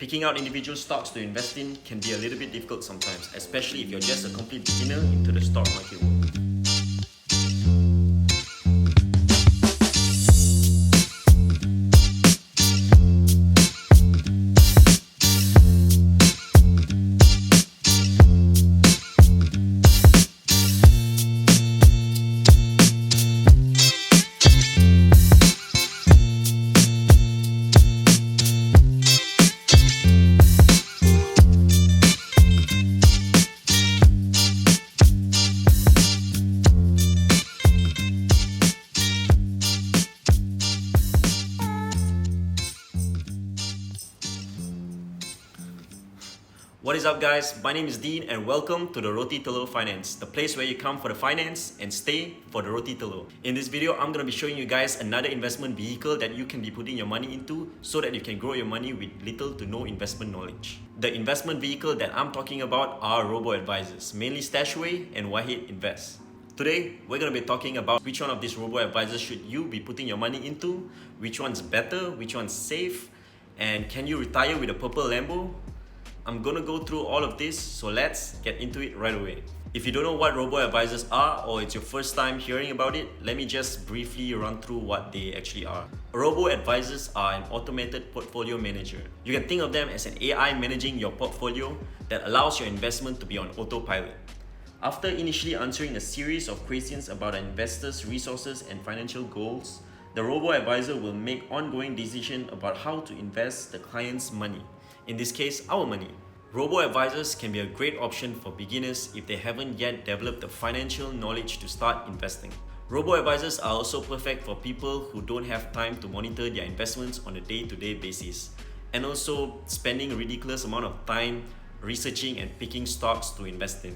Picking out individual stocks to invest in can be a little bit difficult sometimes, especially if you're just a complete beginner into the stock market world. What is up, guys? My name is Dean and welcome to the Roti Telur Finance, the place where you come for the finance and stay for the Roti Telur. In this video, I'm going to be showing you guys another investment vehicle that you can be putting your money into so that you can grow your money with little to no investment knowledge. The investment vehicle that I'm talking about are robo-advisors, mainly StashAway and Wahid Invest. Today, we're going to be talking about which one of these robo-advisors should you be putting your money into, which one's better, which one's safe, and can you retire with a purple Lambo? I'm gonna go through all of this, so let's get into it right away. If you don't know what robo-advisors are or it's your first time hearing about it, let me just briefly run through what they actually are. Robo-advisors are an automated portfolio manager. You can think of them as an AI managing your portfolio that allows your investment to be on autopilot. After initially answering a series of questions about an investor's resources and financial goals, the robo-advisor will make ongoing decisions about how to invest the client's money. In this case, our money. Robo-advisors can be a great option for beginners if they haven't yet developed the financial knowledge to start investing. Robo-advisors are also perfect for people who don't have time to monitor their investments on a day-to-day basis, and also spending a ridiculous amount of time researching and picking stocks to invest in.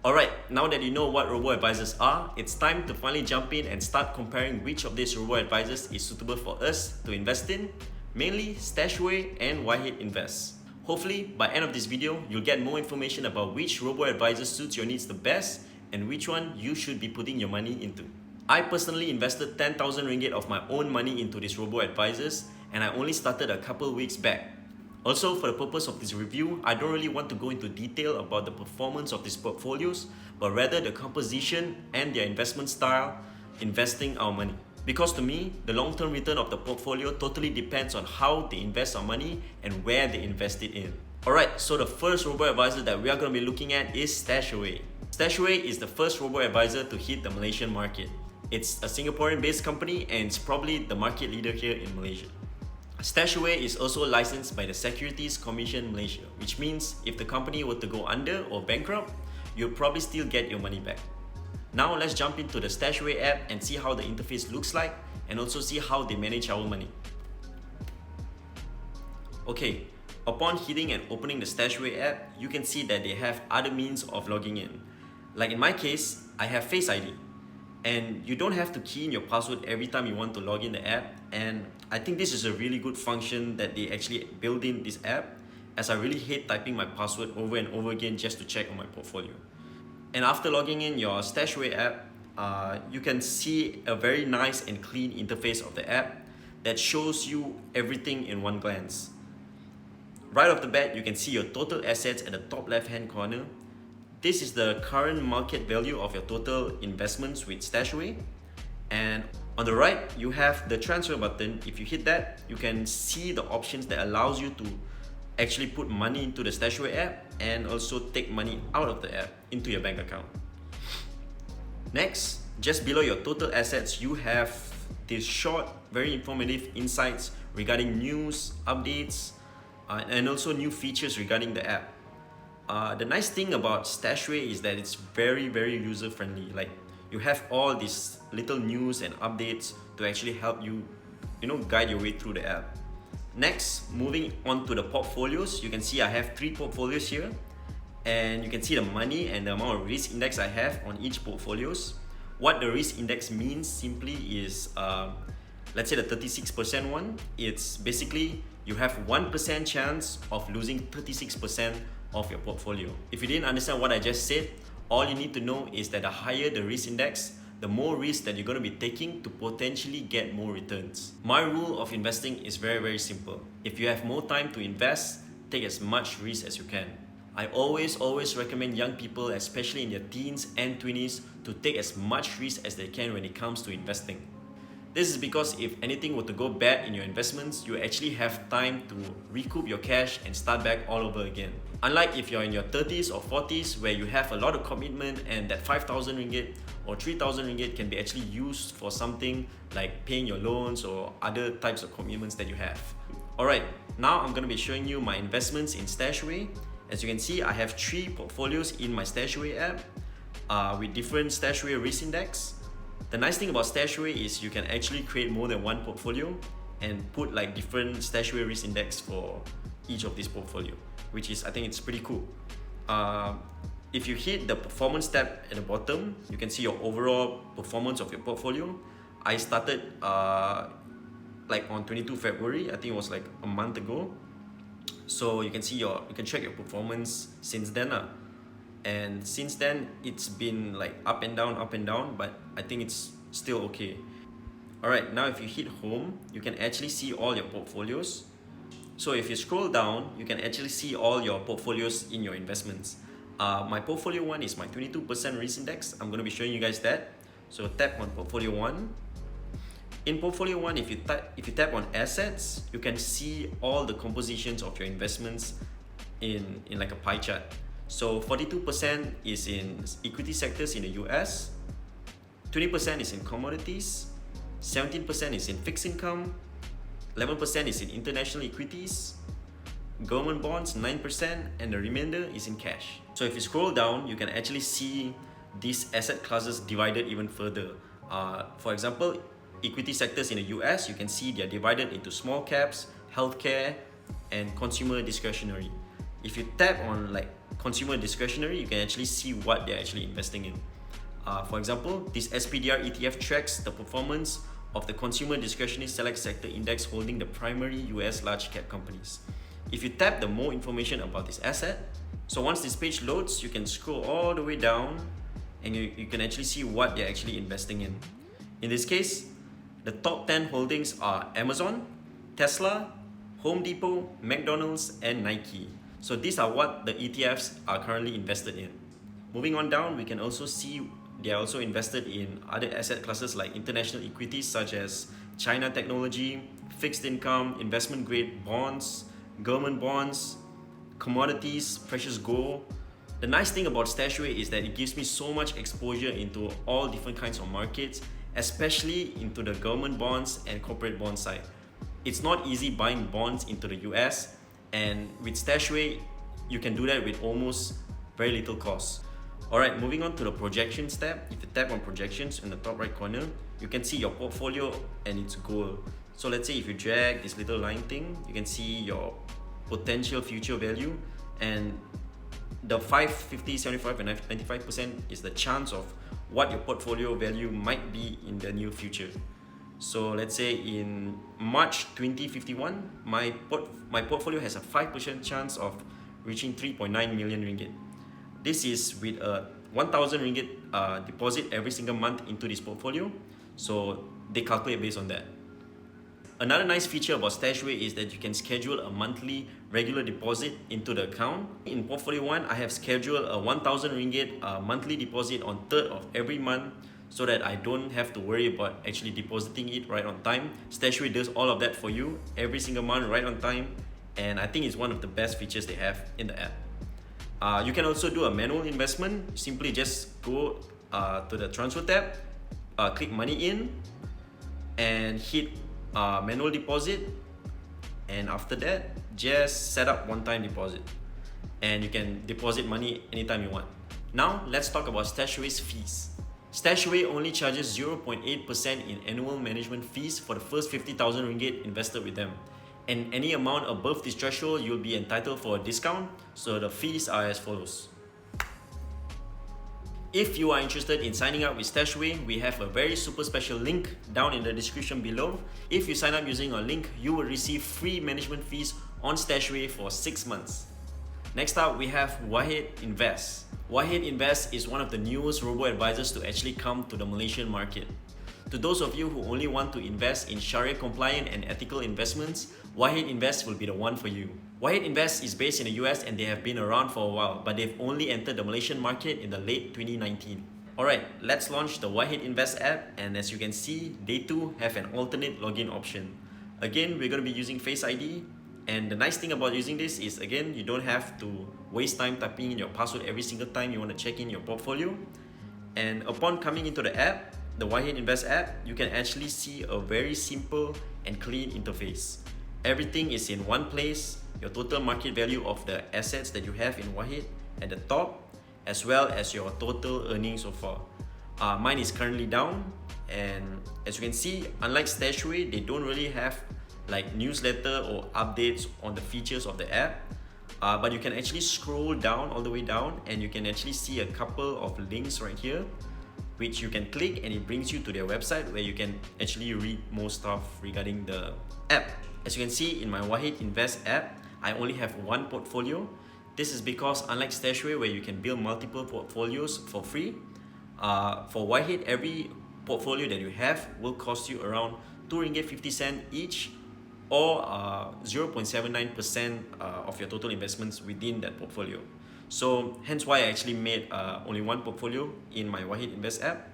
Alright, now that you know what robo-advisors are, it's time to finally jump in and start comparing which of these robo-advisors is suitable for us to invest in, mainly StashAway and Wahid Invest. Hopefully, by end of this video, you'll get more information about which robo-advisor suits your needs the best and which one you should be putting your money into. I personally invested 10,000 ringgit of my own money into these robo-advisors, and I only started a couple weeks back. Also, for the purpose of this review, I don't really want to go into detail about the performance of these portfolios, but rather the composition and their investment style, investing our money. Because to me, the long-term return of the portfolio totally depends on how they invest our money and where they invest it in. Alright, so the first robo-advisor that we are going to be looking at is StashAway. StashAway is the first robo-advisor to hit the Malaysian market. It's a Singaporean-based company and it's probably the market leader here in Malaysia. StashAway is also licensed by the Securities Commission Malaysia, which means if the company were to go under or bankrupt, you'll probably still get your money back. Now let's jump into the StashAway app and see how the interface looks like and also see how they manage our money. Okay, upon hitting and opening the StashAway app, you can see that they have other means of logging in. Like in my case, I have Face ID. And you don't have to key in your password every time you want to log in the app, and I think this is a really good function that they actually build in this app, as I really hate typing my password over and over again just to check on my portfolio. And after logging in your StashAway app, you can see a very nice and clean interface of the app that shows you everything in one glance. Right off the bat, you can see your total assets at the top left hand corner. This is the current market value of your total investments with StashAway. And on the right, you have the transfer button. If you hit that, you can see the options that allows you to actually put money into the StashAway app and also take money out of the app into your bank account. Next, just below your total assets, you have these short, very informative insights regarding news, updates, and also new features regarding the app. The nice thing about StashAway is that it's very user-friendly. Like, you have all these little news and updates to actually help you, guide your way through the app. Next, moving on to the portfolios, you can see I have 3 portfolios here, and you can see the money and the amount of risk index I have on each portfolios. What the risk index means simply is, let's say the 36% one, it's basically you have 1% chance of losing 36% of your portfolio. If you didn't understand what I just said, all you need to know is that the higher the risk index, the more risk that you're going to be taking to potentially get more returns. My rule of investing is very simple. If you have more time to invest, take as much risk as you can. I always recommend young people, especially in their teens and 20s, to take as much risk as they can when it comes to investing. This is because if anything were to go bad in your investments, you actually have time to recoup your cash and start back all over again. Unlike if you're in your 30s or 40s where you have a lot of commitment and that 5,000 ringgit or 3,000 ringgit can be actually used for something like paying your loans or other types of commitments that you have. Alright, now I'm going to be showing you my investments in StashAway. As you can see, I have 3 portfolios in my StashAway app with different StashAway risk index. The nice thing about StashAway is you can actually create more than one portfolio and put like different StashAway risk index for each of these portfolio, which is, I think it's pretty cool. If you hit the performance tab at the bottom, you can see your overall performance of your portfolio. I started like on 22 February, I think it was like a month ago. So you can see you can check your performance since then. And since then, it's been like up and down, but I think it's still okay. Alright, now if you hit home, you can actually see all your portfolios. So if you scroll down, you can actually see all your portfolios in your investments. My portfolio 1 is my 22% risk index. I'm going to be showing you guys that. So tap on portfolio 1. In portfolio 1, if you tap on assets, you can see all the compositions of your investments in like a pie chart. So 42% is in equity sectors in the US, 20% is in commodities, 17% is in fixed income, 11% is in international equities, government bonds 9%, and the remainder is in cash. So if you scroll down, you can actually see these asset classes divided even further. For example, equity sectors in the US, you can see they are divided into small caps, healthcare, and consumer discretionary. If you tap on like consumer discretionary, you can actually see what they're actually investing in. For example, this SPDR ETF tracks the performance of the consumer discretionary select sector index holding the primary US large cap companies. If you tap the more information about this asset, so once this page loads, you can scroll all the way down and you can actually see what they're actually investing in. In this case, the top 10 holdings are Amazon, Tesla, Home Depot, McDonald's, and Nike. So these are what the ETFs are currently invested in. Moving on down, we can also see they are also invested in other asset classes like international equities such as China technology, fixed income, investment grade bonds, government bonds, commodities, precious gold. The nice thing about StashAway is that it gives me so much exposure into all different kinds of markets, especially into the government bonds and corporate bond side. It's not easy buying bonds into the US, and with StashAway, you can do that with almost very little cost. Alright, moving on to the projections tab. If you tap on projections in the top right corner, you can see your portfolio and its goal. So let's say if you drag this little line thing, you can see your potential future value, and the 5, 50, 75 and 95% is the chance of what your portfolio value might be in the near future. So let's say in March 2051, my portfolio has a 5% chance of reaching 3.9 million ringgit. This is with a 1,000 ringgit deposit every single month into this portfolio. So they calculate based on that. Another nice feature about StashAway is that you can schedule a monthly regular deposit into the account. In portfolio 1, I have scheduled a 1,000 ringgit monthly deposit on 3rd of every month so that I don't have to worry about actually depositing it right on time. StashAway does all of that for you every single month right on time, and I think it's one of the best features they have in the app. You can also do a manual investment. Simply just go to the transfer tab, click money in, and hit manual deposit, and after that just set up one-time deposit and you can deposit money anytime you want. Now let's talk about StashAway's fees. StashAway only charges 0.8% in annual management fees for the first 50,000 ringgit invested with them, and any amount above this threshold you'll be entitled for a discount. So the fees are as follows. If you are interested in signing up with StashAway, we have a very super special link down in the description below. If you sign up using our link, you will receive free management fees on StashAway for 6 months. Next up, we have Wahid Invest. Wahid Invest is one of the newest robo-advisors to actually come to the Malaysian market. To those of you who only want to invest in Sharia compliant and ethical investments, Wahid Invest will be the one for you. Wahid Invest is based in the US and they have been around for a while, but they've only entered the Malaysian market in the late 2019. Alright, let's launch the Wahid Invest app, and as you can see, they too have an alternate login option. Again, we're going to be using Face ID, and the nice thing about using this is, again, you don't have to waste time typing in your password every single time you want to check in your portfolio. And upon coming into the app, the Wahid Invest app, you can actually see a very simple and clean interface. Everything is in one place, your total market value of the assets that you have in Wahid at the top, as well as your total earnings so far. Mine is currently down, and as you can see, unlike StashAway, they don't really have like newsletter or updates on the features of the app. But you can actually scroll down all the way down, and you can actually see a couple of links right here, which you can click and it brings you to their website where you can actually read more stuff regarding the app. As you can see in my Wahid Invest app, I only have one portfolio. This is because unlike StashAway where you can build multiple portfolios for free, for Wahid, every portfolio that you have will cost you around RM2.50 each, or 0.79% of your total investments within that portfolio. So hence why I actually made only one portfolio in my Wahid Invest app,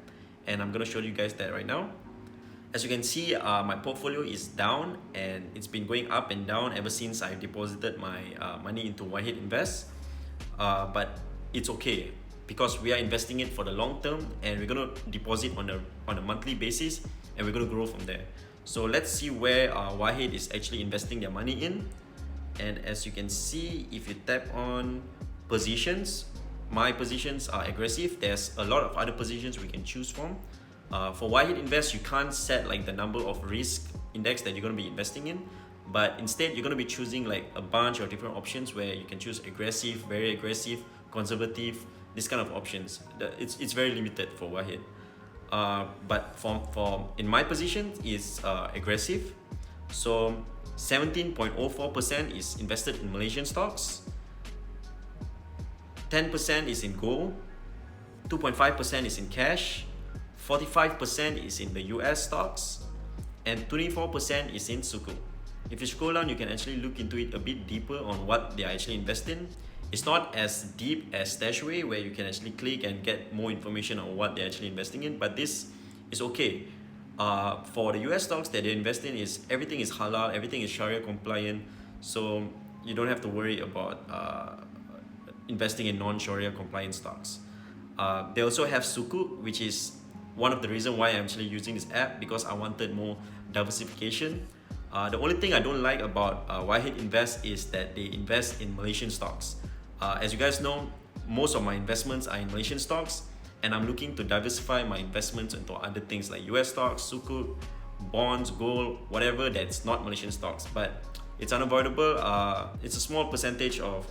and I'm gonna show you guys that right now. As you can see, my portfolio is down, and it's been going up and down ever since I deposited my money into Wahid Invest. But it's okay because we are investing it for the long term, and we're gonna deposit on a monthly basis, and we're gonna grow from there. So let's see where Wahid is actually investing their money in. And as you can see, if you tap on positions, my positions are aggressive. There's a lot of other positions we can choose from. For Wahid Invest, you can't set like the number of risk index that you're going to be investing in, but instead you're going to be choosing like a bunch of different options where you can choose aggressive, very aggressive, conservative, this kind of options. It's very limited for Wahid. But for in my position is aggressive. So 17.04% is invested in Malaysian stocks, 10% is in gold, 2.5% is in cash, 45% is in the US stocks, and 24% is in Sukuk. If you scroll down, you can actually look into it a bit deeper on what they are actually invested in. It's not as deep as StashAway where you can actually click and get more information on what they're actually investing in, but this is okay. For the US stocks that they invest in, everything is halal, everything is Sharia compliant, so you don't have to worry about investing in non-Sharia compliant stocks. They also have Sukuk, which is one of the reasons why I'm actually using this app, because I wanted more diversification. The only thing I don't like about Wahid Invest is that they invest in Malaysian stocks. As you guys know, most of my investments are in Malaysian stocks, and I'm looking to diversify my investments into other things like US stocks, Sukuk, bonds, gold, whatever that's not Malaysian stocks. But it's unavoidable. It's a small percentage of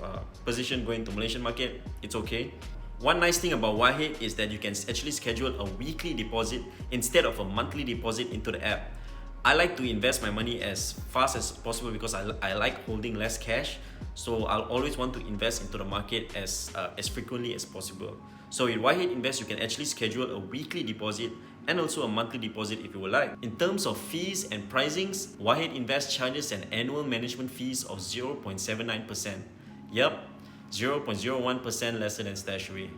position going to Malaysian market. It's okay. One nice thing about Wahid is that you can actually schedule a weekly deposit instead of a monthly deposit into the app. I like to invest my money as fast as possible because I like holding less cash. So I'll always want to invest into the market as frequently as possible. So in Wahid Invest, you can actually schedule a weekly deposit and also a monthly deposit if you would like. In terms of fees and pricings, Wahid Invest charges an annual management fees of 0.79%. Yep, 0.01% lesser than StashAway.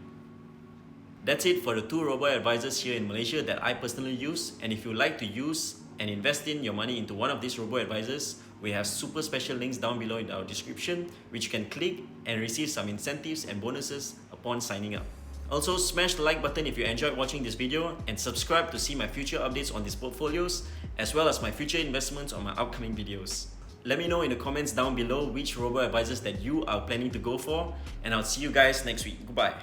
That's it for the two robo-advisors here in Malaysia that I personally use, and if you like to use and invest in your money into one of these robo-advisors, we have super special links down below in our description which you can click and receive some incentives and bonuses upon signing up. Also, smash the like button if you enjoyed watching this video, and subscribe to see my future updates on these portfolios as well as my future investments on my upcoming videos. Let me know in the comments down below which robo-advisors that you are planning to go for, and I'll see you guys next week. Goodbye.